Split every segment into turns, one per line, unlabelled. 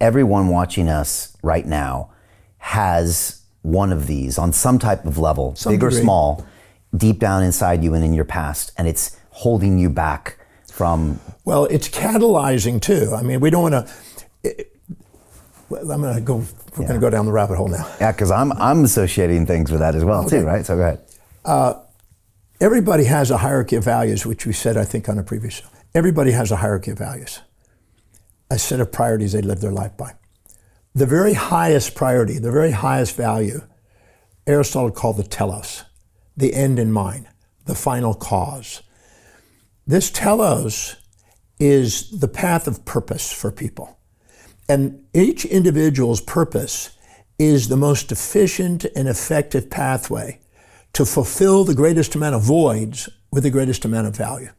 everyone watching us right now has one of these on some type of level, big or small, deep down inside you and in your past, and it's holding you back from...
Well, it's catalyzing too. I mean, we don't want to... We're going to go down the rabbit hole now.
Yeah, because I'm associating things with that as well too, right? So go ahead.
Everybody has a hierarchy of values, which we said, I think, on a previous show. Everybody has a hierarchy of values, a set of priorities they live their life by. The very highest priority, the very highest value, Aristotle called the telos, the end in mind, the final cause. This telos is the path of purpose for people. And each individual's purpose is the most efficient and effective pathway to fulfill the greatest amount of voids with the greatest amount of value.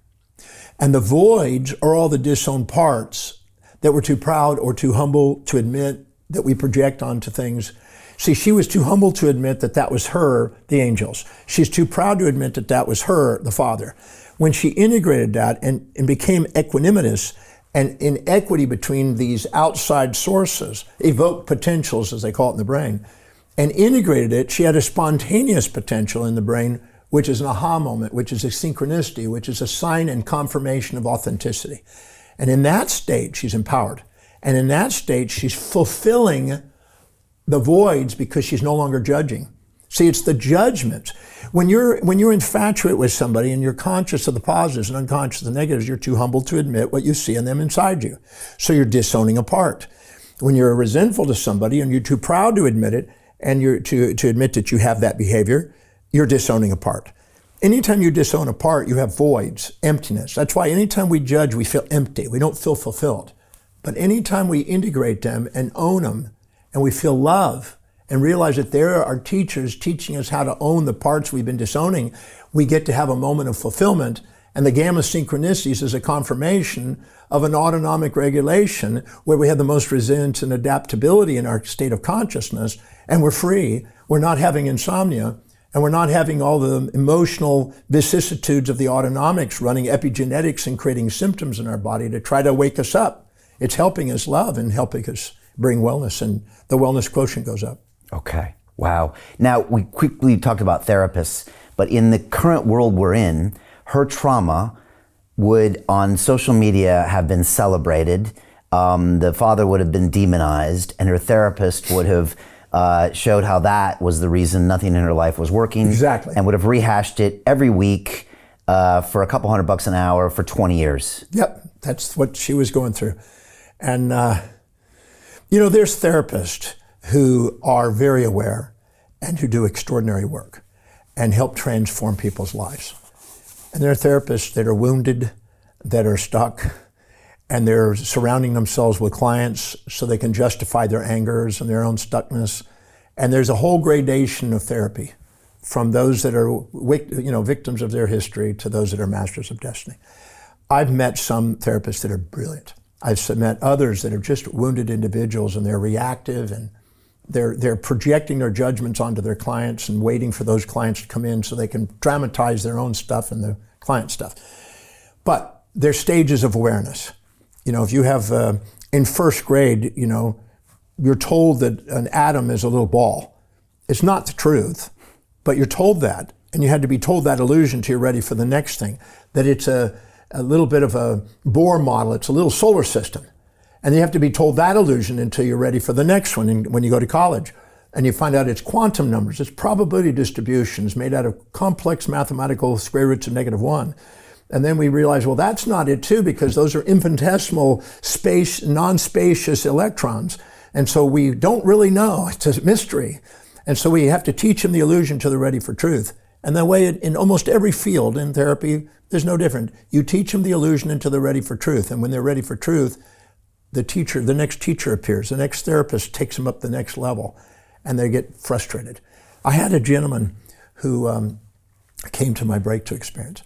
And the voids are all the disowned parts that we're too proud or too humble to admit that we project onto things. See, she was too humble to admit that that was her, the angels. She's too proud to admit that that was her, the Father. When she integrated that and became equanimous, and in equity between these outside sources, evoked potentials, as they call it in the brain, and integrated it, she had a spontaneous potential in the brain, which is an aha moment, which is a synchronicity, which is a sign and confirmation of authenticity. And in that state, she's empowered. And in that state, she's fulfilling the voids because she's no longer judging. See, it's the judgment. When you're infatuate with somebody and you're conscious of the positives and unconscious of the negatives, you're too humble to admit what you see in them inside you. So you're disowning a part. When you're resentful to somebody and you're too proud to admit it, and you're to admit that you have that behavior, you're disowning a part. Anytime you disown a part, you have voids, emptiness. That's why anytime we judge, we feel empty. We don't feel fulfilled. But anytime we integrate them and own them, and we feel love, and realize that there are teachers teaching us how to own the parts we've been disowning, we get to have a moment of fulfillment. And the gamma synchronicities is a confirmation of an autonomic regulation where we have the most resilience and adaptability in our state of consciousness, and we're free. We're not having insomnia, and we're not having all the emotional vicissitudes of the autonomics running epigenetics and creating symptoms in our body to try to wake us up. It's helping us love and helping us bring wellness, and the wellness quotient goes up.
Okay, wow. Now, we quickly talked about therapists, but in the current world we're in, her trauma would, on social media, have been celebrated. The father would have been demonized, and her therapist would have showed how that was the reason nothing in her life was working.
Exactly.
And would have rehashed it every week for a couple $100 an hour for 20 years.
Yep, that's what she was going through. And, there's therapists who are very aware and who do extraordinary work and help transform people's lives. And there are therapists that are wounded, that are stuck, and they're surrounding themselves with clients so they can justify their angers and their own stuckness. And there's a whole gradation of therapy, from those that are victims of their history to those that are masters of destiny. I've met some therapists that are brilliant. I've met others that are just wounded individuals, and they're reactive, and they're projecting their judgments onto their clients and waiting for those clients to come in so they can dramatize their own stuff and the client stuff. But there's stages of awareness. If you have, in first grade, you're told that an atom is a little ball. It's not the truth, but you're told that, and you had to be told that illusion till you're ready for the next thing, that it's a little bit of a Bohr model. It's a little solar system. And you have to be told that illusion until you're ready for the next one when you go to college. And you find out it's quantum numbers, it's probability distributions made out of complex mathematical square roots of -1. And then we realize, well, that's not it too, because those are infinitesimal non-spacious electrons. And so we don't really know, it's a mystery. And so we have to teach them the illusion till they're ready for truth. And that way, in almost every field in therapy, there's no different. You teach them the illusion until they're ready for truth. And when they're ready for truth, the next teacher appears, the next therapist takes them up the next level, and they get frustrated. I had a gentleman who came to my breakthrough experience,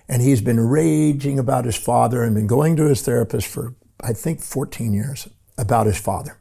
and he's been raging about his father and been going to his therapist for, I think, 14 years about his father.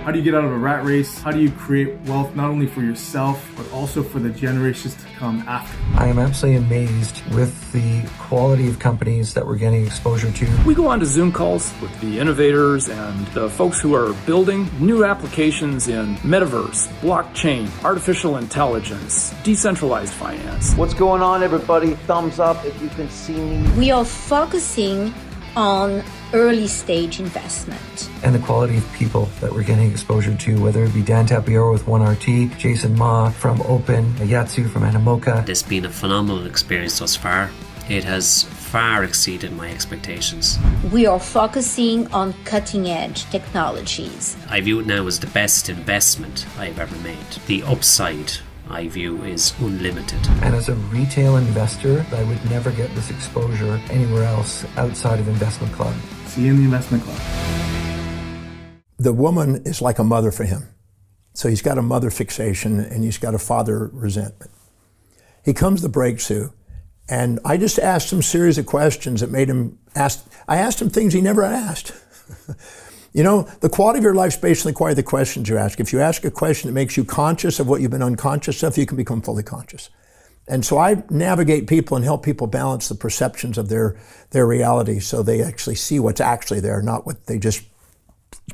How do you get out of a rat race? How do you create wealth not only for yourself, but also for the generations to come after?
I am absolutely amazed with the quality of companies that we're getting exposure to.
We go on to Zoom calls with the innovators and the folks who are building new applications in metaverse, blockchain, artificial intelligence, decentralized finance.
What's going on, everybody? Thumbs up if you can see me.
We are focusing on early stage investment.
And the quality of people that we're getting exposure to, whether it be Dan Tapiero with 1RT, Jason Ma from Open, Yatsu from Animoca.
It's been a phenomenal experience thus far. It has far exceeded my expectations.
We are focusing on cutting edge technologies.
I view it now as the best investment I've ever made. The upside I view is unlimited.
And as a retail investor, I would never get this exposure anywhere else outside of Investment Club.
See you in the investment club.
The woman is like a mother for him. So he's got a mother fixation and he's got a father resentment. He comes to Breakthrough, and I just asked him a series of questions that made him ask. I asked him things he never asked. You know, the quality of your life is based on the quality of the questions you ask. If you ask a question that makes you conscious of what you've been unconscious of, you can become fully conscious. And so I navigate people and help people balance the perceptions of their reality so they actually see what's actually there, not what they just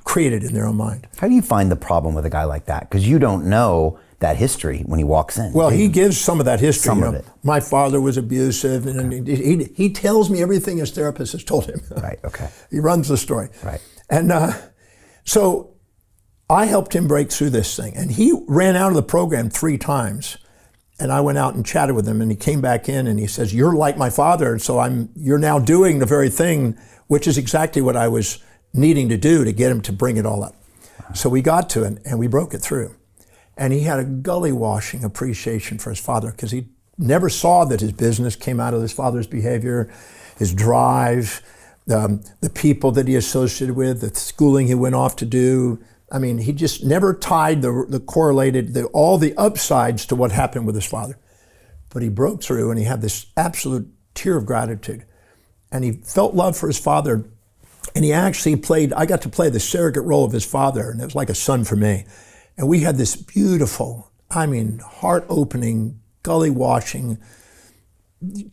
created in their own mind.
How do you find the problem with a guy like that? Because you don't know that history when he walks in.
Well, he gives some of that history.
Some of it.
My father was abusive, and he tells me everything his therapist has told him.
Right, okay.
He runs the story.
Right.
And so I helped him break through this thing. And he ran out of the program 3 times. And I went out and chatted with him, and he came back in and he says, "You're like my father, so you're now doing the very thing," which is exactly what I was needing to do to get him to bring it all up. So we got to it, and we broke it through. And he had a gully washing appreciation for his father, because he never saw that his business came out of his father's behavior, his drive, the people that he associated with, the schooling he went off to do. I mean, he just never tied all the upsides to what happened with his father. But he broke through, and he had this absolute tear of gratitude. And he felt love for his father. And he actually I got to play the surrogate role of his father, and it was like a son for me. And we had this beautiful, heart-opening, gully-washing,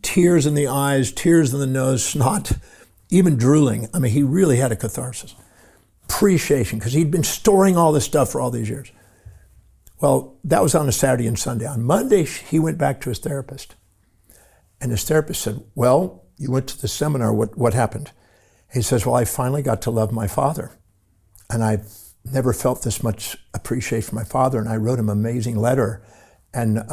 tears in the eyes, tears in the nose, snot, even drooling. I mean, he really had a catharsis. Appreciation, because he'd been storing all this stuff for all these years. Well, that was on a Saturday and Sunday. On Monday, he went back to his therapist. And his therapist said, "Well, you went to the seminar, what happened?" He says, "Well, I finally got to love my father. And I've never felt this much appreciation for my father." And I wrote him an amazing letter and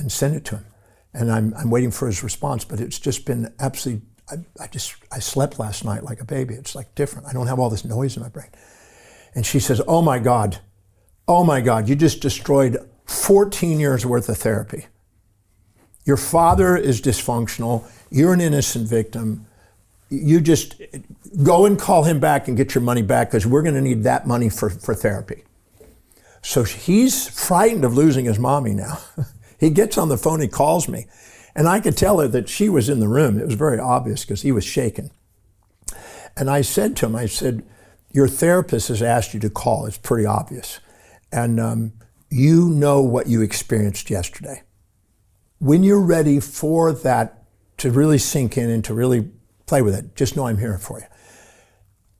sent it to him. And I'm waiting for his response, but it's just been absolutely, I slept last night like a baby. It's like different. I don't have all this noise in my brain. And she says, oh my God, you just destroyed 14 years worth of therapy. Your father is dysfunctional. You're an innocent victim. You just go and call him back and get your money back, because we're going to need that money for therapy. So he's frightened of losing his mommy now. He gets on the phone, he calls me, and I could tell her that she was in the room. It was very obvious because he was shaken. And I said to him, I said, "Your therapist has asked you to call. It's pretty obvious. And you know what you experienced yesterday. When you're ready for that to really sink in and to really play with it, just know I'm here for you.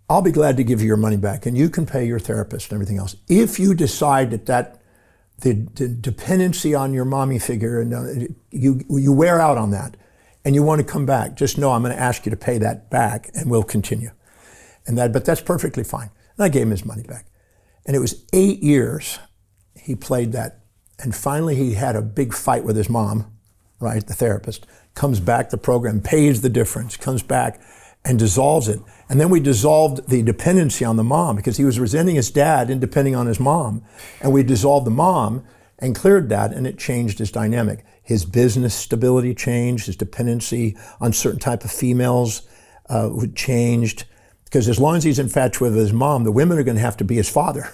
I'll be glad to give you your money back, and you can pay your therapist and everything else. If you decide that the dependency on your mommy figure, and you wear out on that, and you want to come back, just know I'm going to ask you to pay that back, and we'll continue. But that's perfectly fine." And I gave him his money back. And it was 8 years he played that. And finally he had a big fight with his mom, right, the therapist, comes back, the program pays the difference, comes back and dissolves it. And then we dissolved the dependency on the mom, because he was resenting his dad and depending on his mom. And we dissolved the mom and cleared that, and it changed his dynamic. His business stability changed, his dependency on certain type of females changed. Because as long as he's infatuated with his mom, the women are going to have to be his father.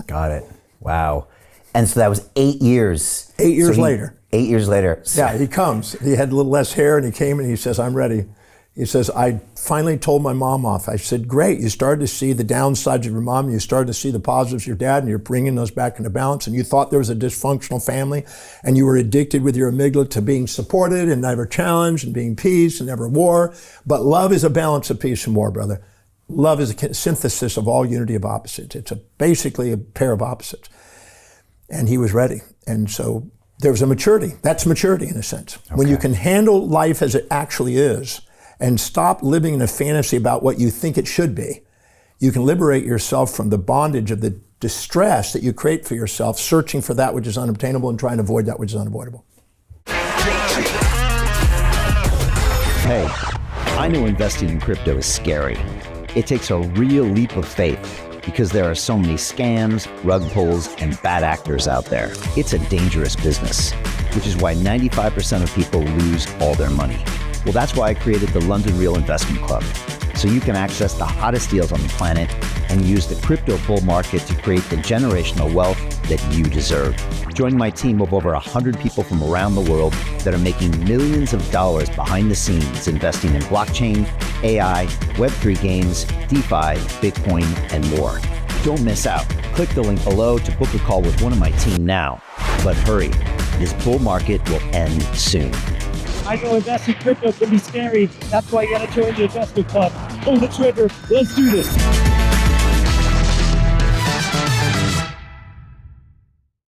Got it. Wow. And so that was 8 years.
8 years later.
8 years later.
Yeah, he comes. He had a little less hair, and he came and he says, "I'm ready." He says, I finally told my mom off. I said, great, you started to see the downsides of your mom, and you started to see the positives of your dad, and you're bringing those back into balance, and you thought there was a dysfunctional family, and you were addicted with your amygdala to being supported and never challenged and being peace and never war. But love is a balance of peace and war, brother. Love is a synthesis of all unity of opposites. It's basically a pair of opposites. And he was ready. And so there was a maturity. That's maturity in a sense. Okay. When you can handle life as it actually is and stop living in a fantasy about what you think it should be, you can liberate yourself from the bondage of the distress that you create for yourself, searching for that which is unobtainable and trying to avoid that which is unavoidable.
Hey, I know investing in crypto is scary. It takes a real leap of faith because there are so many scams, rug pulls, and bad actors out there. It's a dangerous business, which is why 95% of people lose all their money. Well, that's why I created the London Real Investment Club, so you can access the hottest deals on the planet and use the crypto bull market to create the generational wealth that you deserve. Join my team of over 100 people from around the world that are making millions of dollars behind the scenes investing in blockchain, AI, Web3 games, DeFi, Bitcoin, and more. Don't miss out. Click the link below to book a call with one of my team now. But hurry, this bull market will end soon.
I know investing in crypto can be scary. That's why you gotta join the investment club. Pull the trigger. Let's do this.